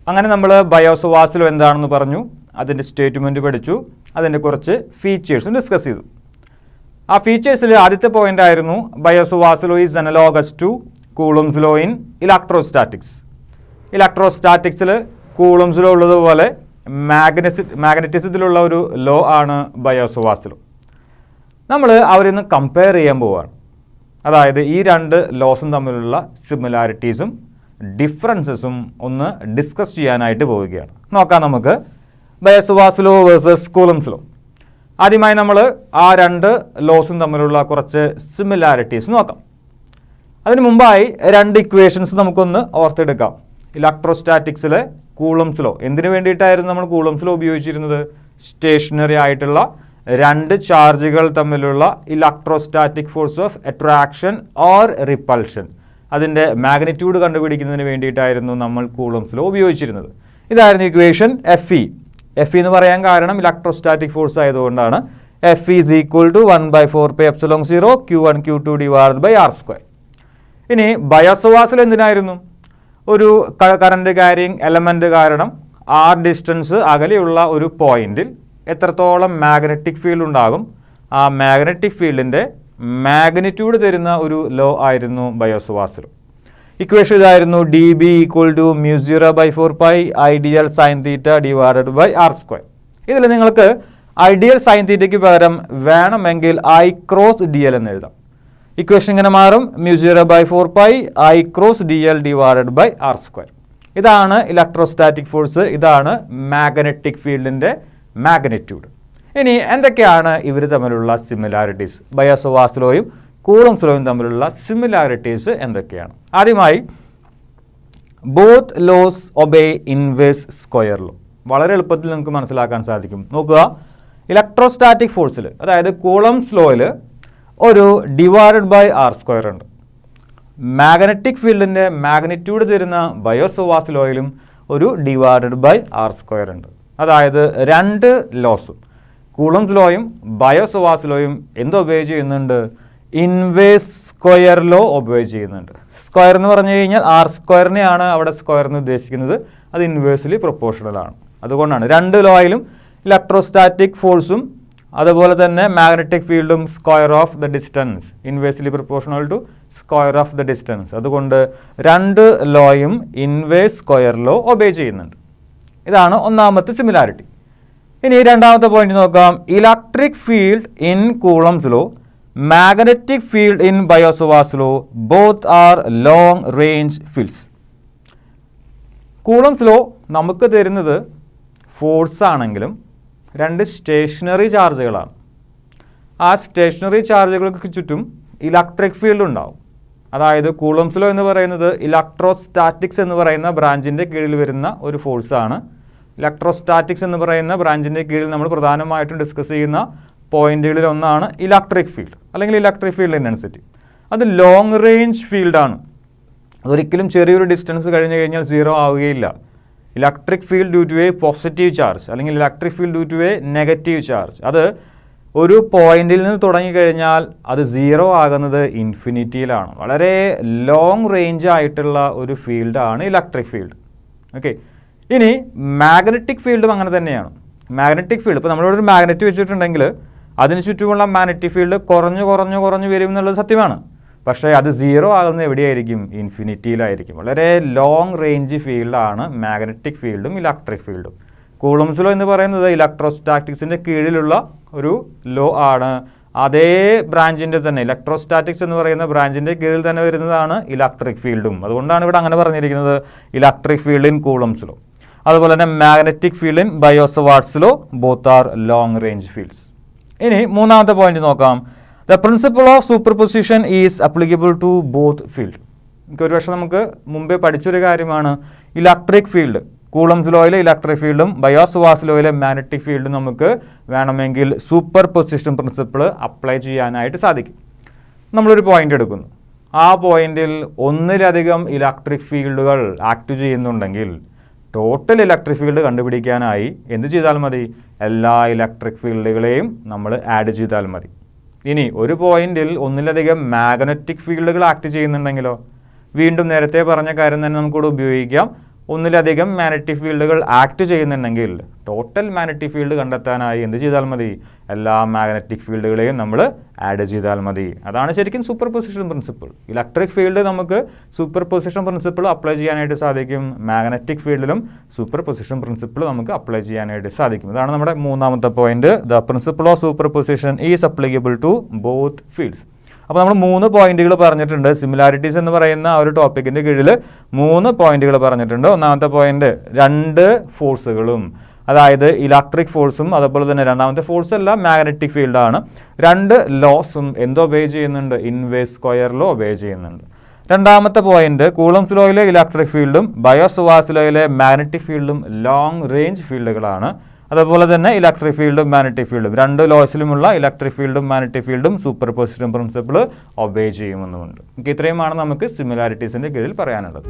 അങ്ങനെ നമ്മൾ BIOS law എന്താണെന്ന് പറഞ്ഞു, അതിൻ്റെ സ്റ്റേറ്റ്മെൻറ്റ് പഠിച്ചു, അതിൻ്റെ കുറച്ച് ഫീച്ചേഴ്സും ഡിസ്കസ് ചെയ്തു. ആ ഫീച്ചേഴ്സിൽ ആദ്യത്തെ പോയിന്റ് ആയിരുന്നു Biot's law is analogous to Coulomb's law in electrostatics. ഇലക്ട്രോസ്റ്റാറ്റിക്സിൽ കൂളംസ് ലോ ഉള്ളതുപോലെ മാഗ്നറ്റിസത്തിലുള്ള ഒരു ലോ ആണ് ബയോസ് ലോ. നമ്മൾ അവരൊന്ന് കമ്പയർ ചെയ്യാൻ പോവുകയാണ്. അതായത് ഈ രണ്ട് ലോസും തമ്മിലുള്ള സിമിലാരിറ്റീസും ഡിഫറൻസസും ഒന്ന് ഡിസ്കസ് ചെയ്യാനായിട്ട് പോവുകയാണ്. നോക്കാം നമുക്ക് Biot's law versus Coulomb's law. ആദ്യമായി നമ്മൾ ആ രണ്ട് ലോസും തമ്മിലുള്ള കുറച്ച് സിമിലാരിറ്റീസ് നോക്കാം. അതിന് മുമ്പായി രണ്ട് ഇക്വേഷൻസ് നമുക്കൊന്ന് ഓർത്തെടുക്കാം. ഇലക്ട്രോസ്റ്റാറ്റിക്സിലെ കൂളംസ് ലോ എന്തിനു വേണ്ടിയിട്ടായിരുന്നു നമ്മൾ കൂളംസ് ലോ ഉപയോഗിച്ചിരുന്നത്? സ്റ്റേഷനറി ആയിട്ടുള്ള രണ്ട് ചാർജുകൾ തമ്മിലുള്ള electrostatic force of attraction or repulsion, അതിൻ്റെ മാഗ്നിറ്റ്യൂഡ് കണ്ടുപിടിക്കുന്നതിന് വേണ്ടിയിട്ടായിരുന്നു നമ്മൾ കൂളംസ് ലോ ഉപയോഗിച്ചിരുന്നത്. ഇതായിരുന്നു ഇക്വേഷൻ എഫ് ഇ. എഫ് എന്ന് പറയാൻ കാരണം ഇലക്ട്രോസ്റ്റാറ്റിക് ഫോഴ്സ് ആയതുകൊണ്ടാണ്. F is equal to 1/4πε0 Q1 Q2 divided by r². ഇനി ബയോസ് ലോ എന്തിനായിരുന്നു? ഒരു കറണ്ട് ക്യാരിയിങ് എലമെൻ്റ് കാരണം ആർ ഡിസ്റ്റൻസ് അകലെയുള്ള ഒരു പോയിന്റിൽ എത്രത്തോളം മാഗ്നറ്റിക് ഫീൽഡ് ഉണ്ടാകും, ആ മാഗ്നറ്റിക് ഫീൽഡിൻ്റെ മാഗ്നിറ്റ്യൂഡ് തരുന്ന ഒരു ലോ ആയിരുന്നു ബയോസ് ലോ. ഇക്വേഷൻ ഇതായിരുന്നു dB equal to μ0/4π I D L sine theta divided by r². ഇതിൽ നിങ്ങൾക്ക് ഐഡിയൽ സൈൻ തീറ്റയ്ക്ക് പകരം വേണമെങ്കിൽ I ക്രോസ് dl എന്ന് എഴുതാം. ഇക്വേഷൻ ഇങ്ങനെ മാറും, μ0/4π I cross dl divided by r². ഇതാണ് ഇലക്ട്രോസ്റ്റാറ്റിക് ഫോഴ്സ്, ഇതാണ് മാഗ്നറ്റിക് ഫീൽഡിൻ്റെ മാഗ്നിറ്റ്യൂഡ്. ഇനി എന്തൊക്കെയാണ് ഇവർ തമ്മിലുള്ള സിമിലാരിറ്റീസ്? ബയോസ് ലോയും കൂളംസ് ലോയും തമ്മിലുള്ള സിമിലാരിറ്റീസ് എന്തൊക്കെയാണ്? ആദ്യമായി both laws obey inverse square law. വളരെ എളുപ്പത്തിൽ നിങ്ങൾക്ക് മനസ്സിലാക്കാൻ സാധിക്കും. നോക്കുക, ഇലക്ട്രോസ്റ്റാറ്റിക് ഫോഴ്സിൽ, അതായത് കൂളംസ് ലോയിൽ ഒരു ഡിവൈഡഡ് ബൈ r² ഉണ്ട്. മാഗ്നറ്റിക് ഫീൽഡിൻ്റെ മാഗ്നിറ്റ്യൂഡ് തരുന്ന ബയോസ് ലോയിലും ഒരു ഡിവൈഡഡ് ബൈ r² ഉണ്ട്. അതായത് രണ്ട് ലോസും, കൂളംസ് ലോയും ബയോസ് ലോയും എന്ത് ഒബേ ചെയ്യുന്നുണ്ട്? ഇൻവേഴ്സ് സ്ക്വയർ ലോ ഒബേ ചെയ്യുന്നുണ്ട്. സ്ക്വയർ എന്ന് പറഞ്ഞു കഴിഞ്ഞാൽ r²നെയാണ് അവിടെ സ്ക്വയർ എന്ന് ഉദ്ദേശിക്കുന്നത്. അത് ഇൻവേഴ്സ്ലി പ്രൊപ്പോർഷണൽ ആണ്. അതുകൊണ്ടാണ് രണ്ട് ലോയിലും ഇലക്ട്രോസ്റ്റാറ്റിക് ഫോഴ്സും അതുപോലെ തന്നെ മാഗ്നറ്റിക് ഫീൽഡും square of the distance, inversely proportional to square of the distance. അതുകൊണ്ട് രണ്ട് ലോയും ഇൻവേഴ്സ് സ്ക്വയർ ലോ ഒബേ ചെയ്യുന്നുണ്ട്. ഇതാണ് ഒന്നാമത്തെ സിമിലാരിറ്റി. ഇനി രണ്ടാമത്തെ പോയിന്റ് നോക്കാം. Electric field in Coulomb's law, magnetic field in Biot's law, both are long range fields. Coulomb's law നമുക്ക് തരുന്നത് ഫോഴ്സ് ആണെങ്കിലും രണ്ട് സ്റ്റേഷനറി ചാർജുകളാണ്. ആ സ്റ്റേഷനറി ചാർജുകൾക്ക് ചുറ്റും ഇലക്ട്രിക് ഫീൽഡ് ഉണ്ടാവും. അതായത് കൂളംസ് ലോ എന്ന് പറയുന്നത് ഇലക്ട്രോസ്റ്റാറ്റിക്സ് എന്ന് പറയുന്ന ബ്രാഞ്ചിൻ്റെ കീഴിൽ വരുന്ന ഒരു ഫോഴ്സാണ്. ഇലക്ട്രോസ്റ്റാറ്റിക്സ് എന്ന് പറയുന്ന ബ്രാഞ്ചിൻ്റെ കീഴിൽ നമ്മൾ പ്രധാനമായിട്ടും ഡിസ്കസ് ചെയ്യുന്ന പോയിന്റുകളിൽ ഒന്നാണ് ഇലക്ട്രിക് ഫീൽഡ് അല്ലെങ്കിൽ ഇലക്ട്രിക് ഫീൽഡ് ഇൻറ്റൻസിറ്റി. അത് ലോങ് റേഞ്ച് ഫീൽഡാണ്. അതൊരിക്കലും ചെറിയൊരു ഡിസ്റ്റൻസ് കഴിഞ്ഞ് കഴിഞ്ഞാൽ സീറോ ആവുകയില്ല. Electric field due to a positive charge അല്ലെങ്കിൽ electric field due to a negative charge, അത് ഒരു പോയിന്റിൽ നിന്ന് തുടങ്ങിക്കഴിഞ്ഞാൽ അത് സീറോ ആകുന്നത് ഇൻഫിനിറ്റിയിലാണ്. വളരെ ലോങ് റേഞ്ച് ആയിട്ടുള്ള ഒരു ഫീൽഡാണ് ഇലക്ട്രിക് ഫീൽഡ്. ഓക്കെ, ഇനി മാഗ്നറ്റിക് ഫീൽഡും അങ്ങനെ തന്നെയാണ്. മാഗ്നറ്റിക് ഫീൽഡ്, ഇപ്പോൾ നമ്മളിവിടെ ഒരു മാഗ്നറ്റ് വെച്ചിട്ടുണ്ടെങ്കിൽ അതിന് ചുറ്റുമുള്ള മാഗ്നറ്റിക് ഫീൽഡ് കുറഞ്ഞു വരും എന്നുള്ളത് സത്യമാണ്. പക്ഷേ അത് സീറോ ആകുന്നത് എവിടെയായിരിക്കും? ഇൻഫിനിറ്റിയിലായിരിക്കും. വളരെ ലോങ് റേഞ്ച് ഫീൽഡാണ് മാഗ്നറ്റിക് ഫീൽഡും ഇലക്ട്രിക് ഫീൽഡും. കൂളംസ് ലോ എന്ന് പറയുന്നത് ഇലക്ട്രോസ്റ്റാറ്റിക്സിൻ്റെ കീഴിലുള്ള ഒരു ലോ ആണ്. അതേ ബ്രാഞ്ചിൻ്റെ തന്നെ, ഇലക്ട്രോസ്റ്റാറ്റിക്സ് എന്ന് പറയുന്ന ബ്രാഞ്ചിൻ്റെ കീഴിൽ തന്നെ വരുന്നതാണ് ഇലക്ട്രിക് ഫീൽഡും. അതുകൊണ്ടാണ് ഇവിടെ അങ്ങനെ പറഞ്ഞിരിക്കുന്നത് electric field in Coulomb's law. അതുപോലെ തന്നെ magnetic field in Biot's law, both are long range fields. ഇനി മൂന്നാമത്തെ പോയിന്റ് നോക്കാം. The principle of superposition is applicable to both field. ഒരുപക്ഷെ നമുക്ക് മുമ്പേ പഠിച്ചൊരു കാര്യമാണ്. ഇലക്ട്രിക് ഫീൽഡ്, കൂളംസ് ലോയിലെ ഇലക്ട്രിക് ഫീൽഡും ബയോസ് ലോയിലെ മാഗ്നറ്റിക് ഫീൽഡും നമുക്ക് വേണമെങ്കിൽ സൂപ്പർ പൊസിഷൻ പ്രിൻസിപ്പിൾ അപ്ലൈ ചെയ്യാനായിട്ട് സാധിക്കും. നമ്മളൊരു പോയിന്റ് എടുക്കുന്നു, ആ പോയിന്റിൽ ഒന്നിലധികം ഇലക്ട്രിക് ഫീൽഡുകൾ ആക്ട് ചെയ്യുന്നുണ്ടെങ്കിൽ ടോട്ടൽ ഇലക്ട്രിക് ഫീൽഡ് കണ്ടുപിടിക്കാനായി എന്ത് ചെയ്താൽ മതി? എല്ലാ ഇലക്ട്രിക് ഫീൽഡുകളെയും നമ്മൾ ആഡ് ചെയ്താൽ മതി. ഇനി ഒരു പോയിന്റിൽ ഒന്നിലധികം മാഗ്നറ്റിക് ഫീൽഡുകൾ ആക്ട് ചെയ്യുന്നുണ്ടെങ്കിലോ? വീണ്ടും നേരത്തെ പറഞ്ഞ കാര്യം തന്നെ നമുക്കിവിടെ ഉപയോഗിക്കാം. ഒന്നിലധികം മാഗ്നറ്റിക് ഫീൽഡുകൾ ആക്ട് ചെയ്യുന്നുണ്ടെങ്കിൽ ടോട്ടൽ മാഗ്നറ്റിക് ഫീൽഡ് കണ്ടെത്താനായി എന്ത് ചെയ്താൽ മതി? എല്ലാ മാഗ്നറ്റിക് ഫീൽഡുകളെയും നമ്മൾ ആഡ് ചെയ്താൽ മതി. അതാണ് ശരിക്കും superposition principle. Electric field നമുക്ക് സൂപ്പർ പൊസിഷൻ പ്രിൻസിപ്പിൾ അപ്ലൈ ചെയ്യാനായിട്ട് സാധിക്കും. മാഗ്നറ്റിക് ഫീൽഡിലും സൂപ്പർ പൊസിഷൻ പ്രിൻസിപ്പിൾ നമുക്ക് അപ്ലൈ ചെയ്യാനായിട്ട് സാധിക്കും. ഇതാണ് നമ്മുടെ മൂന്നാമത്തെ point. The principle of superposition is applicable to both fields. അപ്പോൾ നമ്മൾ 3 പോയിന്റുകൾ പറഞ്ഞിട്ടുണ്ട്. സിമിലാരിറ്റീസ് എന്ന് പറയുന്ന ആ ഒരു ടോപ്പിക്കിൻ്റെ കീഴിൽ 3 പോയിന്റുകൾ പറഞ്ഞിട്ടുണ്ട്. ഒന്നാമത്തെ പോയിന്റ് 2 ഫോഴ്സുകളും, അതായത് ഇലക്ട്രിക് ഫോഴ്സും അതുപോലെ തന്നെ രണ്ടാമത്തെ ഫോഴ്സ് അല്ല മാഗ്നറ്റിക് ഫീൽഡാണ്. 2 ലോസും എന്തോ ഒബേ ചെയ്യുന്നുണ്ട്? ഇൻവേഴ്സ് സ്ക്വയർ ലോ ഒബേ ചെയ്യുന്നുണ്ട്. രണ്ടാമത്തെ പോയിന്റ് കൂളംസ് ലോയിലെ ഇലക്ട്രിക് ഫീൽഡും ബയോ-സവാർട്സ് ലോയിലെ മാഗ്നറ്റിക് ഫീൽഡും ലോങ് റേഞ്ച് ഫീൽഡുകളാണ്. അതുപോലെ തന്നെ ഇലക്ട്രിക് ഫീൽഡും മാഗ്നറ്റിക് ഫീൽഡും 2 ലോസിലുമുള്ള ഇലക്ട്രിക് ഫീൽഡും മാഗ്നറ്റിക് ഫീൽഡും സൂപ്പർ പൊസിഷൻ പ്രിൻസിപ്പിൾ ഒബേ ചെയ്യുമെന്നുണ്ട്. ഇത്രയുമാണ് നമുക്ക് സിമിലാരിറ്റീസിൻ്റെ കീഴിൽ പറയാനുള്ളത്.